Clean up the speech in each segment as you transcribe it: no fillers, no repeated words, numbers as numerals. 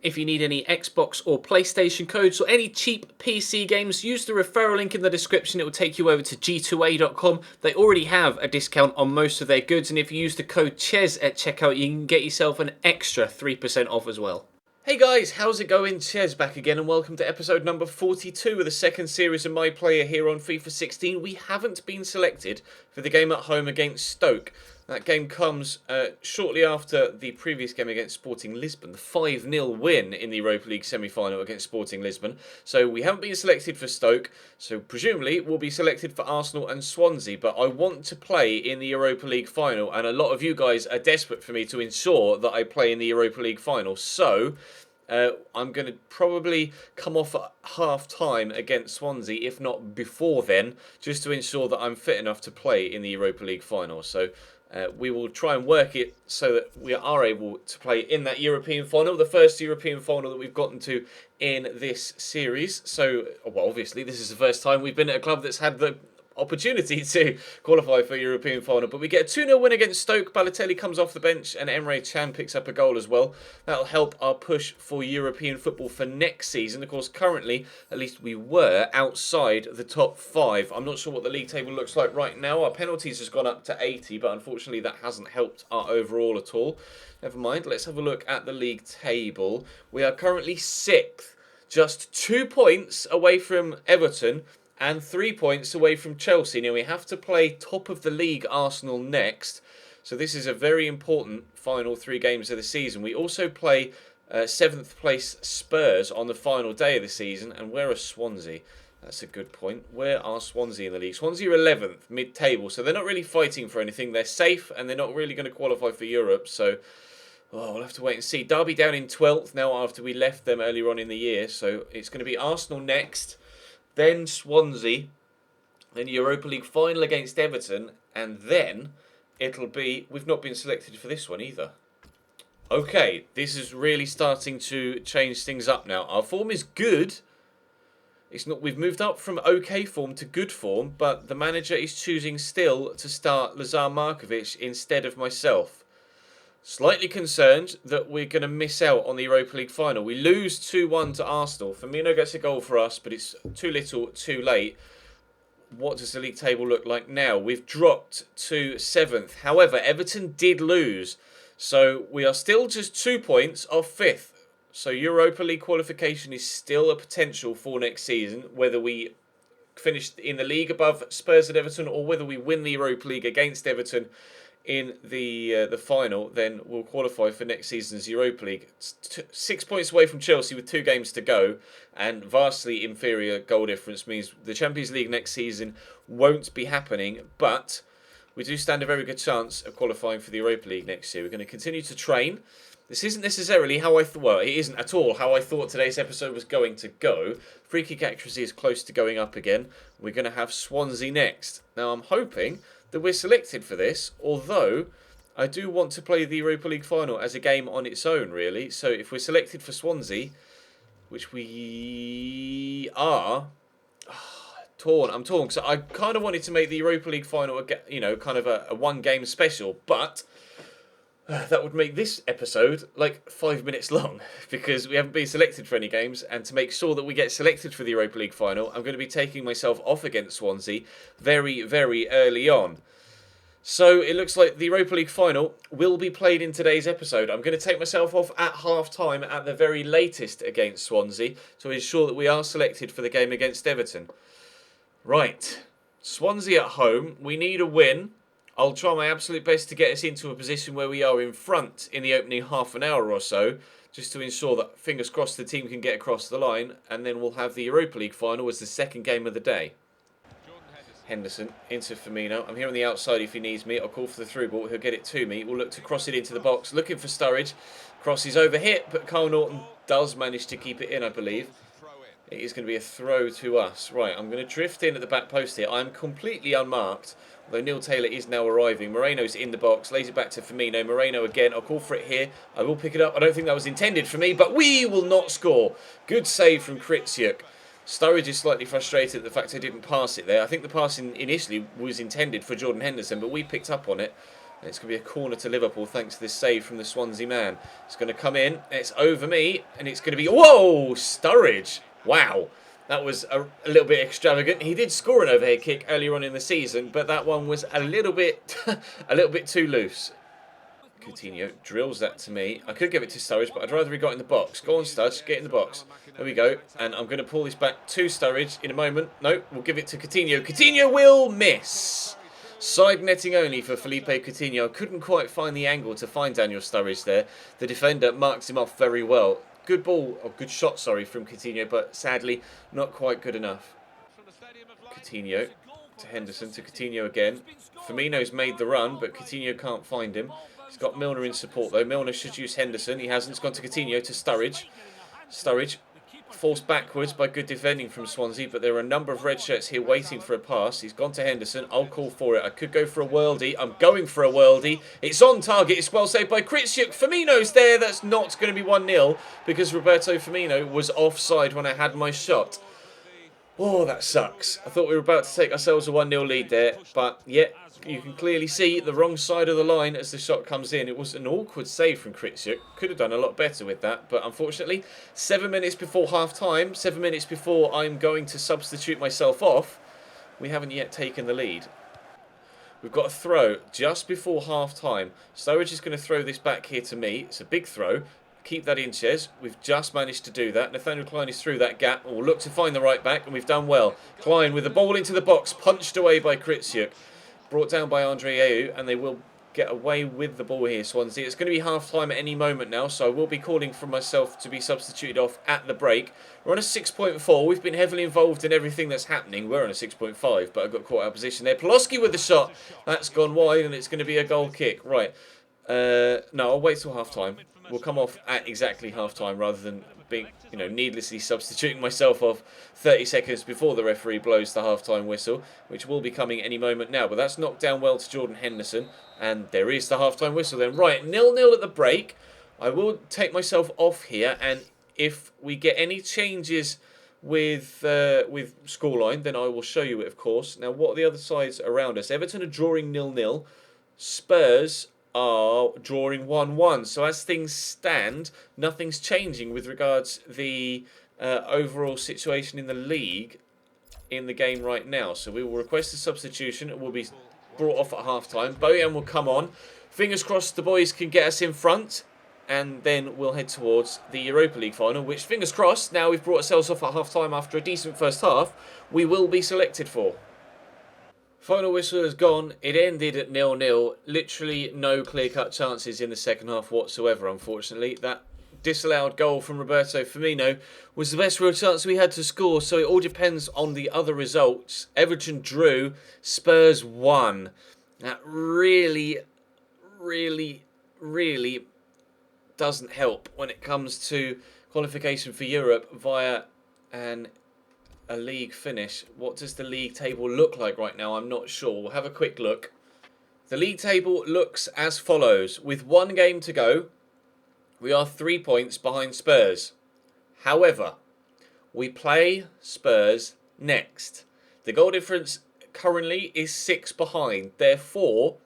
If you need any Xbox or PlayStation codes or any cheap PC games, use the referral link in the description. It will take you over to g2a.com. They already have a discount on most of their goods, and if you use the code CHES at checkout, you can get yourself an extra 3% off as well. Hey guys, how's it going? Ches back again, and welcome to episode number 42 of the second series of My Player here on FIFA 16. We haven't been selected for the game at home against Stoke. That game comes shortly after the previous game against Sporting Lisbon, the 5-0 win in the Europa League semi-final against Sporting Lisbon. So we haven't been selected for Stoke, so presumably we'll be selected for Arsenal and Swansea. But I want to play in the Europa League final, and a lot of you guys are desperate for me to ensure that I play in the Europa League final. So I'm going to probably come off at half-time against Swansea, if not before then, just to ensure that I'm fit enough to play in the Europa League final. So we will try and work it so that we are able to play in that European final, the first European final that we've gotten to in this series. So, well, obviously, this is the first time we've been at a club that's had the opportunity to qualify for a European final. But we get a 2-0 win against Stoke. Balotelli comes off the bench and Emre Can picks up a goal as well. That'll help our push for European football for next season. Of course, currently, at least we were outside the top 5. I'm not sure what the league table looks like right now. Our penalties has gone up to 80, but unfortunately that hasn't helped our overall at all. Never mind, let's have a look at the league table. We are currently 6th, just 2 points away from Everton and 3 points away from Chelsea. Now we have to play top of the league Arsenal next. So this is a very important final 3 games of the season. We also play 7th place Spurs on the final day of the season. And where are Swansea? That's a good point. Where are Swansea in the league? Swansea are 11th, mid-table. So they're not really fighting for anything. They're safe and they're not really going to qualify for Europe. So we'll have to wait and see. Derby down in 12th now after we left them earlier on in the year. So it's going to be Arsenal next, then Swansea, then Europa League final against Everton, and then it'll be... We've not been selected for this one either. Okay, this is really starting to change things up now. Our form is good. It's not. We've moved up from okay form to good form, but the manager is choosing still to start Lazar Markovic instead of myself. Slightly concerned that we're going to miss out on the Europa League final. We lose 2-1 to Arsenal. Firmino gets a goal for us, but it's too little, too late. What does the league table look like now? We've dropped to 7th. However, Everton did lose. So we are still just 2 points off 5th. So Europa League qualification is still a potential for next season. Whether we finish in the league above Spurs and Everton or whether we win the Europa League against Everton in the final, then we'll qualify for next season's Europa League. It's 6 points away from Chelsea with 2 games to go, and vastly inferior goal difference means the Champions League next season won't be happening, but we do stand a very good chance of qualifying for the Europa League next year. We're going to continue to train. This isn't necessarily how I thought, well, it isn't at all how I thought today's episode was going to go. Free kick accuracy is close to going up again. We're going to have Swansea next. Now, I'm hoping that we're selected for this, although I do want to play the Europa League final as a game on its own, really. So if we're selected for Swansea, which we are, I'm torn, because I kind of wanted to make the Europa League final, kind of a one-game special, but that would make this episode like 5 minutes long because we haven't been selected for any games, and to make sure that we get selected for the Europa League final, I'm going to be taking myself off against Swansea very, very early on. So it looks like the Europa League final will be played in today's episode. I'm going to take myself off at half-time at the very latest against Swansea to ensure that we are selected for the game against Everton. Right, Swansea at home. We need a win. I'll try my absolute best to get us into a position where we are in front in the opening half an hour or so, just to ensure that, fingers crossed, the team can get across the line, and then we'll have the Europa League final as the second game of the day. Henderson into Firmino. I'm here on the outside if he needs me. I'll call for the through ball. He'll get it to me. We'll look to cross it into the box. Looking for Sturridge. Cross is overhit, but Carl Norton does manage to keep it in, I believe. It is going to be a throw to us. Right, I'm going to drift in at the back post here. I'm completely unmarked, although Neil Taylor is now arriving. Moreno's in the box, lays it back to Firmino. Moreno again, I'll call for it here. I will pick it up. I don't think that was intended for me, but we will not score. Good save from Kritsiuk. Sturridge is slightly frustrated at the fact I didn't pass it there. I think the pass initially was intended for Jordan Henderson, but we picked up on it. And it's going to be a corner to Liverpool thanks to this save from the Swansea man. It's going to come in. It's over me. And it's going to be... Whoa! Sturridge. Wow. That was a little bit extravagant. He did score an overhead kick earlier on in the season, but that one was a little bit too loose. Coutinho drills that to me. I could give it to Sturridge, but I'd rather he got in the box. Go on, Sturridge. Get in the box. There we go. And I'm going to pull this back to Sturridge in a moment. No, we'll give it to Coutinho. Coutinho will miss. Side netting only for Felipe Coutinho. Couldn't quite find the angle to find Daniel Sturridge there. The defender marks him off very well. Good ball, or good shot, sorry, from Coutinho, but sadly not quite good enough. Coutinho to Henderson, to Coutinho again. Firmino's made the run, but Coutinho can't find him. He's got Milner in support though. Milner should use Henderson. He hasn't. It's gone to Coutinho, to Sturridge. Sturridge forced backwards by good defending from Swansea, but there are a number of red shirts here waiting for a pass. He's gone to Henderson. I'll call for it. I could go for a worldie. I'm going for a worldie. It's on target. It's well saved by Kritsiuk. Firmino's there. That's not going to be 1-0 because Roberto Firmino was offside when I had my shot. Oh, that sucks. I thought we were about to take ourselves a 1-0 lead there, but yeah, you can clearly see the wrong side of the line as the shot comes in. It was an awkward save from Kritsiuk. Could have done a lot better with that, but unfortunately, 7 minutes before half-time, 7 minutes before I'm going to substitute myself off, we haven't yet taken the lead. We've got a throw just before half-time. Sturridge is going to throw this back here to me. It's a big throw. Keep that in, Ches. We've just managed to do that. Nathaniel Klein is through that gap. We'll look to find the right back, and we've done well. Klein with the ball into the box, punched away by Kritsiuk. Brought down by Andre Ayew, and they will get away with the ball here, Swansea. It's going to be half-time at any moment now, so I will be calling for myself to be substituted off at the break. We're on a 6.4. We've been heavily involved in everything that's happening. We're on a 6.5, but I got caught out of position there. Pulowski with the shot. That's gone wide, and it's going to be a goal kick. Right. No, I'll wait till half-time. We'll come off at exactly half-time rather than being, needlessly substituting myself off 30 seconds before the referee blows the half-time whistle, which will be coming any moment now. But that's knocked down well to Jordan Henderson, and there is the half-time whistle then. Right, 0-0 at the break. I will take myself off here, and if we get any changes with scoreline, then I will show you it, of course. Now, what are the other sides around us? Everton are drawing 0-0. Spurs are drawing 1-1. So as things stand, nothing's changing with regards the overall situation in the league in the game right now. So we will request a substitution. It will be brought off at half-time. Bojan will come on. Fingers crossed the boys can get us in front. And then we'll head towards the Europa League final, which, fingers crossed, now we've brought ourselves off at half-time after a decent first half, we will be selected for. Final whistle has gone. It ended at 0-0. Literally no clear-cut chances in the second half whatsoever, unfortunately. That disallowed goal from Roberto Firmino was the best real chance we had to score, so it all depends on the other results. Everton drew, Spurs won. That really doesn't help when it comes to qualification for Europe via a league finish. What does the league table look like right now? I'm not sure. We'll have a quick look. The league table looks as follows. With one game to go, we are 3 points behind Spurs. However, we play Spurs next. The goal difference currently is 6 behind. Therefore,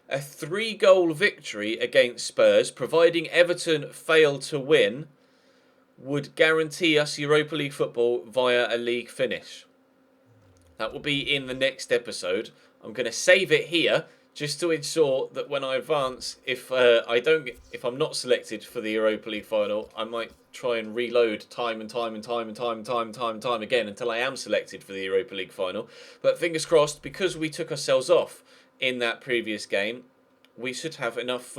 a 3-goal victory against Spurs, providing Everton fail to win, would guarantee us Europa League football via a league finish. That will be in the next episode. I'm going to save it here just to ensure that when I advance, if I'm not selected for the Europa League final, I might try and reload time again until I am selected for the Europa League final. But fingers crossed, because we took ourselves off in that previous game, we should have enough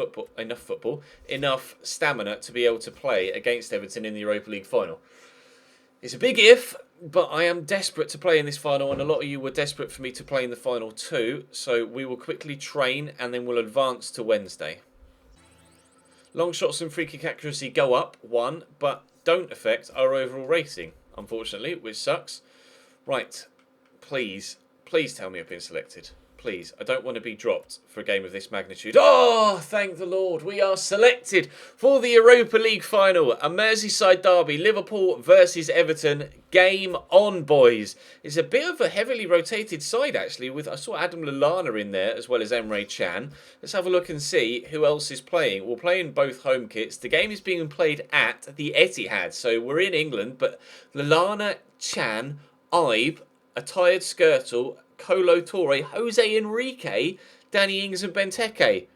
stamina to be able to play against Everton in the Europa League final. It's a big if, but I am desperate to play in this final, and a lot of you were desperate for me to play in the final too. So we will quickly train, and then we'll advance to Wednesday. Long shots and free kick accuracy go up 1, but don't affect our overall rating, unfortunately, which sucks. Right, please tell me I've been selected. please. I don't want to be dropped for a game of this magnitude. Oh, thank the Lord. We are selected for the Europa League final. A Merseyside derby. Liverpool versus Everton. Game on, boys. It's a bit of a heavily rotated side, actually. I saw Adam Lallana in there, as well as Emre Can. Let's have a look and see who else is playing. We'll play in both home kits. The game is being played at the Etihad. So we're in England, but Lallana, Can, Ibe, a tired Skirtle, Kolo Toure, Jose Enrique, Danny Ings and Benteke.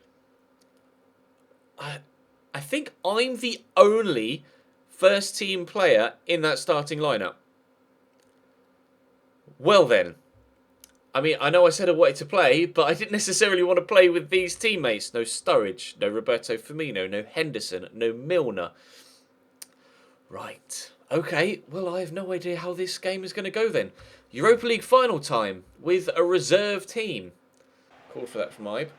I think I'm the only first team player in that starting lineup. Well then. I mean, I know I said I wanted to play, but I didn't necessarily want to play with these teammates. No Sturridge, no Roberto Firmino, no Henderson, no Milner. Right. Okay, well, I have no idea how this game is going to go then. Europa League final time with a reserve team. Called for that from Ibe.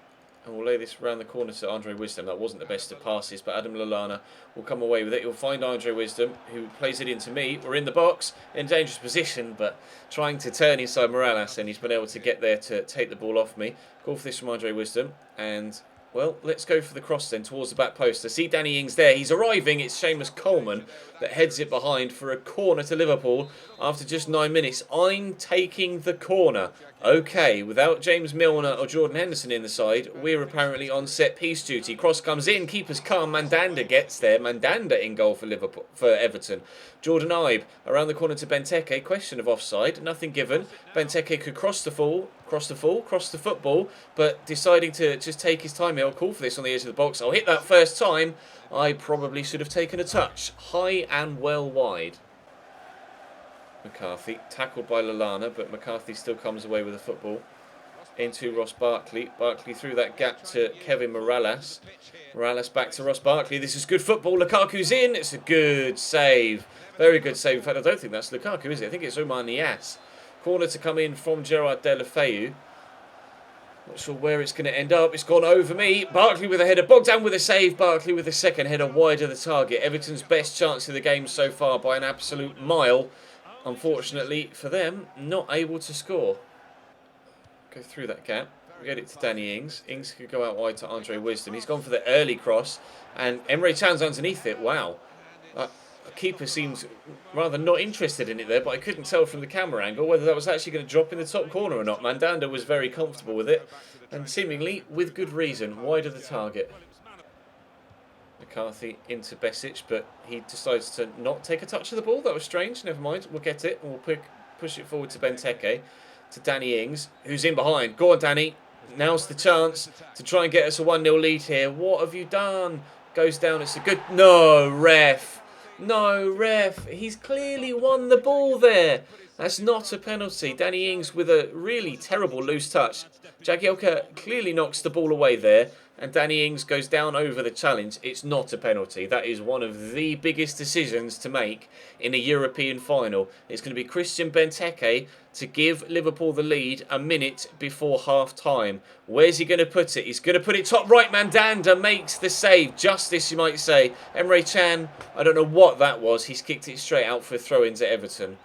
And we'll lay this round the corner to Andre Wisdom. That wasn't the best of passes, but Adam Lallana will come away with it. He'll find Andre Wisdom, who plays it into me. We're in the box, in dangerous position, but trying to turn inside Morales, and he's been able to get there to take the ball off me. Call for this from Andre Wisdom, and... well, let's go for the cross then towards the back post. I see Danny Ings there. He's arriving. It's Seamus Coleman that heads it behind for a corner to Liverpool after just 9 minutes. I'm taking the corner. Okay, without James Milner or Jordan Henderson in the side, we're apparently on set piece duty. Cross comes in. Keeper's calm. Mandanda gets there. Mandanda in goal for Everton. Jordan Ibe around the corner to Benteke. Question of offside. Nothing given. Benteke could cross the football, but deciding to just take his time here. I'll call for this on the edge of the box. I'll hit that first time. I probably should have taken a touch. High and well wide. McCarthy, tackled by Lallana, but McCarthy still comes away with the football. Into Ross Barkley. Barkley through that gap to Kevin Morales. Morales back to Ross Barkley. This is good football. Lukaku's in. It's a good save. Very good save. In fact, I don't think that's Lukaku, is it? I think it's Oumar Niasse. Corner to come in from Gerard Deulofeu. Not sure where it's going to end up. It's gone over me. Barkley with a header. Bogdan with a save. Barkley with a second header wide of the target. Everton's best chance of the game so far by an absolute mile. Unfortunately for them, not able to score. Go through that gap. Get it to Danny Ings. Ings could go out wide to Andre Wisdom. He's gone for the early cross. And Emre Can's underneath it. Wow. The keeper seems rather not interested in it there, but I couldn't tell from the camera angle whether that was actually going to drop in the top corner or not. Mandanda was very comfortable with it, and seemingly with good reason, wide of the target. McCarthy into Besic, but he decides to not take a touch of the ball. That was strange. Never mind. We'll get it, and we'll push it forward to Benteke, to Danny Ings, who's in behind. Go on, Danny. Now's the chance to try and get us a 1-0 lead here. What have you done? Goes down. It's a good... No, ref. No, ref. He's clearly won the ball there. That's not a penalty. Danny Ings with a really terrible loose touch. Jagielka clearly knocks the ball away there. And Danny Ings goes down over the challenge. It's not a penalty. That is one of the biggest decisions to make in a European final. It's going to be Christian Benteke to give Liverpool the lead a minute before half-time. Where's he going to put it? He's going to put it top right. Mandanda makes the save. Justice, you might say. Emre Can, I don't know what that was. He's kicked it straight out for throw-ins at Everton.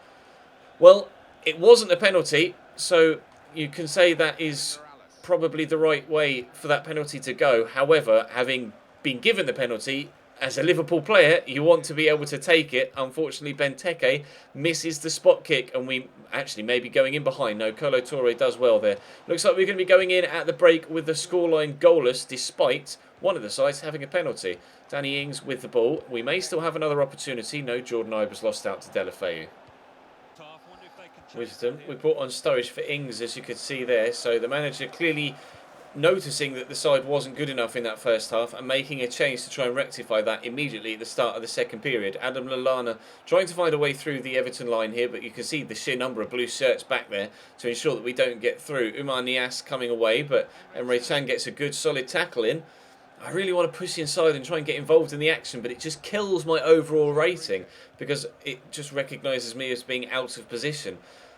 Well, it wasn't a penalty, so you can say that is probably the right way for that penalty to go. However, having been given the penalty, as a Liverpool player, you want to be able to take it. Unfortunately, Benteke misses the spot kick, and we actually may be going in behind. No, Kolo Toure does well there. Looks like we're going to be going in at the break with the scoreline goalless, despite one of the sides having a penalty. Danny Ings with the ball. We may still have another opportunity. No, Jordan Ibe has lost out to Deulofeu. Wisdom. We brought on Sturridge for Ings, as you could see there. So the manager clearly noticing that the side wasn't good enough in that first half and making a change to try and rectify that immediately at the start of the second period. Adam Lallana trying to find a way through the Everton line here, but you can see the sheer number of blue shirts back there to ensure that we don't get through. Oumar Niasse coming away, but Emre Can gets a good solid tackle in. I really want to push inside and try and get involved in the action, but it just kills my overall rating because it just recognises me as being out of position.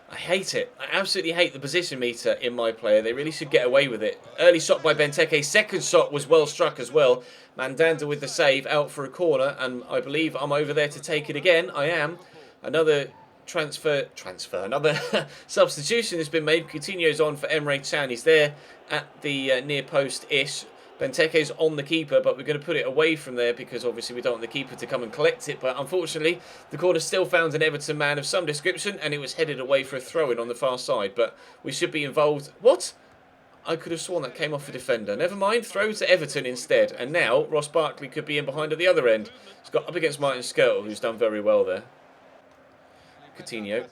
I hate it. I absolutely hate the position meter in my player. They really should get away with it. Early shot by Benteke. Second shot was well struck as well. Mandanda with the save out for a corner, and I believe I'm over there to take it again. I am. Another another substitution has been made. Coutinho's on for Emre Can. He's there at the near post-ish. Benteke's on the keeper, but we're going to put it away from there because obviously we don't want the keeper to come and collect it. But unfortunately, the corner still found an Everton man of some description, and it was headed away for a throw-in on the far side. But we should be involved. What? I could have sworn that came off a defender. Never mind, throw to Everton instead. And now Ross Barkley could be in behind at the other end. He's got up against Martin Skirtle, who's done very well there. Coutinho.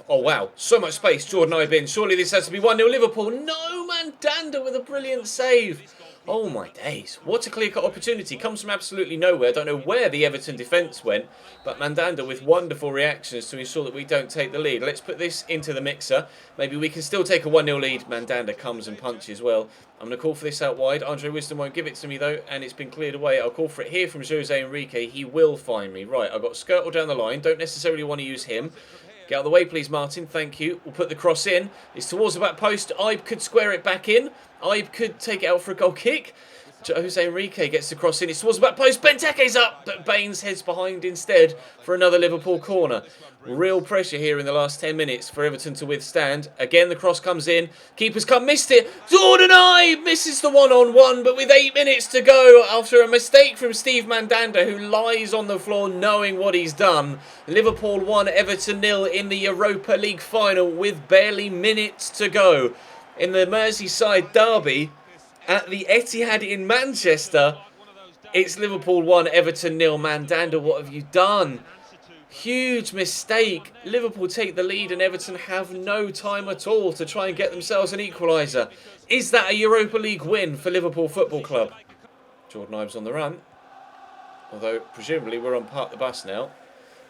Oh, wow. So much space. Jordan Ibe. Surely this has to be 1-0 Liverpool. No, Mandanda with a brilliant save. Oh, my days. What a clear-cut opportunity. Comes from absolutely nowhere. Don't know where the Everton defence went. But Mandanda with wonderful reactions to ensure that we don't take the lead. Let's put this into the mixer. Maybe we can still take a 1-0 lead. Mandanda comes and punches well. I'm going to call for this out wide. Andre Wisdom won't give it to me, though. And it's been cleared away. I'll call for it here from Jose Enrique. He will find me. Right, I've got Skirtle down the line. Don't necessarily want to use him. Get out of the way, please, Martin. Thank you. We'll put the cross in. It's towards the back post. Ibe could square it back in. Ibe could take it out for a goal kick. Jose Enrique gets the cross in. It's towards the back post. Benteke's up, but Baines heads behind instead for another Liverpool corner. Real pressure here in the last 10 minutes for Everton to withstand. Again, the cross comes in. Keeper's come, missed it. Jordan Ibe misses the one-on-one, but with 8 minutes to go after a mistake from Steve Mandanda, who lies on the floor knowing what he's done. Liverpool 1, Everton 0 in the Europa League final with barely minutes to go. In the Merseyside derby at the Etihad in Manchester, it's Liverpool 1, Everton 0. Mandanda, what have you done? Huge mistake. Liverpool take the lead and Everton have no time at all to try and get themselves an equaliser. Is that a Europa League win for Liverpool Football Club? Jordan Ibe's on the run. Although, presumably, we're on Park the Bus now.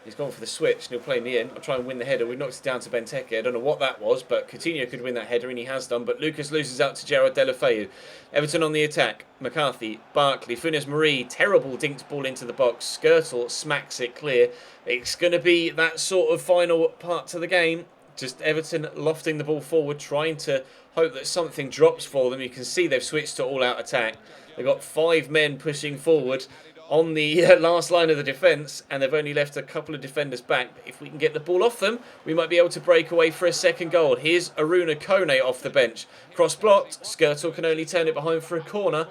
He's gone for the switch and he'll play in the end. I'll try and win the header. We've knocked it down to Benteke. I don't know what that was, but Coutinho could win that header and he has done. But Lucas loses out to Gerard Deulofeu. Everton on the attack. McCarthy, Barkley, Funes Mori. Terrible dinked ball into the box. Skirtle smacks it clear. It's going to be that sort of final part to the game. Just Everton lofting the ball forward, trying to hope that something drops for them. You can see they've switched to all-out attack. They've got 5 men pushing forward on the last line of the defence, and they've only left a couple of defenders back. But if we can get the ball off them, we might be able to break away for a second goal. Here's Aruna Kone off the bench. Cross blocked. Skirtle can only turn it behind for a corner.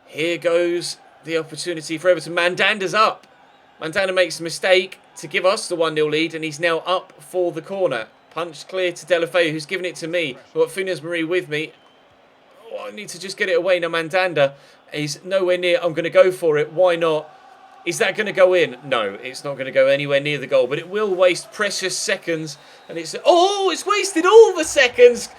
Here goes the opportunity for Everton. Mandanda's up. Mandanda makes a mistake to give us the 1-0 lead, and he's now up for the corner. Punched clear to Deulofeu, who's given it to me. I've got Funes Mori with me. Oh, I need to just get it away now. Mandanda is nowhere near. I'm going to go for it. Why not? Is that going to go in? No, it's not going to go anywhere near the goal, but it will waste precious seconds. And it's wasted all the seconds.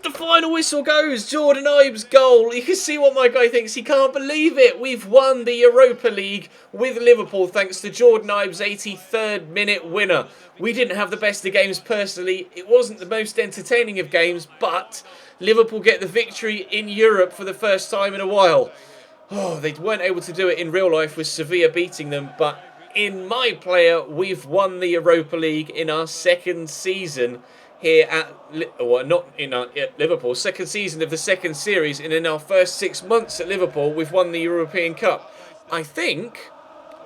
The final whistle goes. Jordan Ibe's goal. You can see what my guy thinks. He can't believe it. We've won the Europa League with Liverpool thanks to Jordan Ibe's 83rd minute winner. We didn't have the best of games personally. It wasn't the most entertaining of games, but Liverpool get the victory in Europe for the first time in a while. Oh, they weren't able to do it in real life with Sevilla beating them, but in my player, we've won the Europa League in our second season here at Liverpool. Second season of the second series, and in our first 6 months at Liverpool, we've won the European Cup. I think,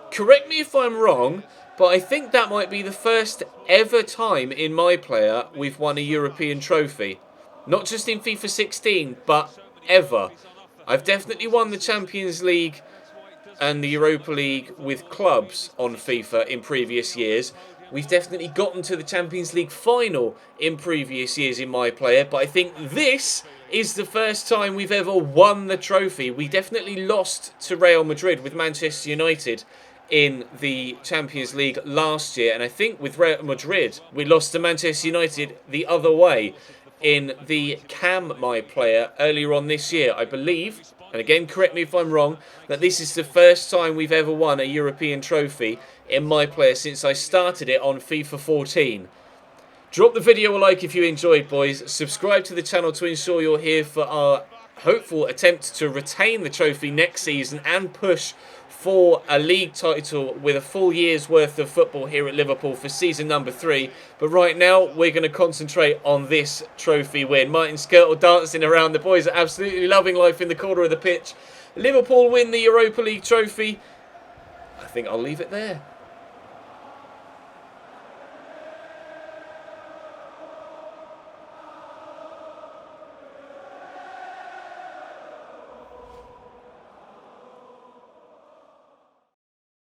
correct me if I'm wrong, but I think that might be the first ever time in my player we've won a European trophy. Not just in FIFA 16, but ever. I've definitely won the Champions League and the Europa League with clubs on FIFA in previous years. We've definitely gotten to the Champions League final in previous years in my player, but I think this is the first time we've ever won the trophy. We definitely lost to Real Madrid with Manchester United in the Champions League last year, and I think with Real Madrid we lost to Manchester United the other way in the Cam My Player earlier on this year. I believe, and again correct me if I'm wrong, that this is the first time we've ever won a European trophy in my player since I started it on FIFA 14. Drop the video a like if you enjoyed, boys. Subscribe to the channel to ensure you're here for our hopeful attempt to retain the trophy next season and push for a league title with a full year's worth of football here at Liverpool for season number 3. But right now, we're going to concentrate on this trophy win. Martin Skirtle dancing around. The boys are absolutely loving life in the corner of the pitch. Liverpool win the Europa League trophy. I think I'll leave it there.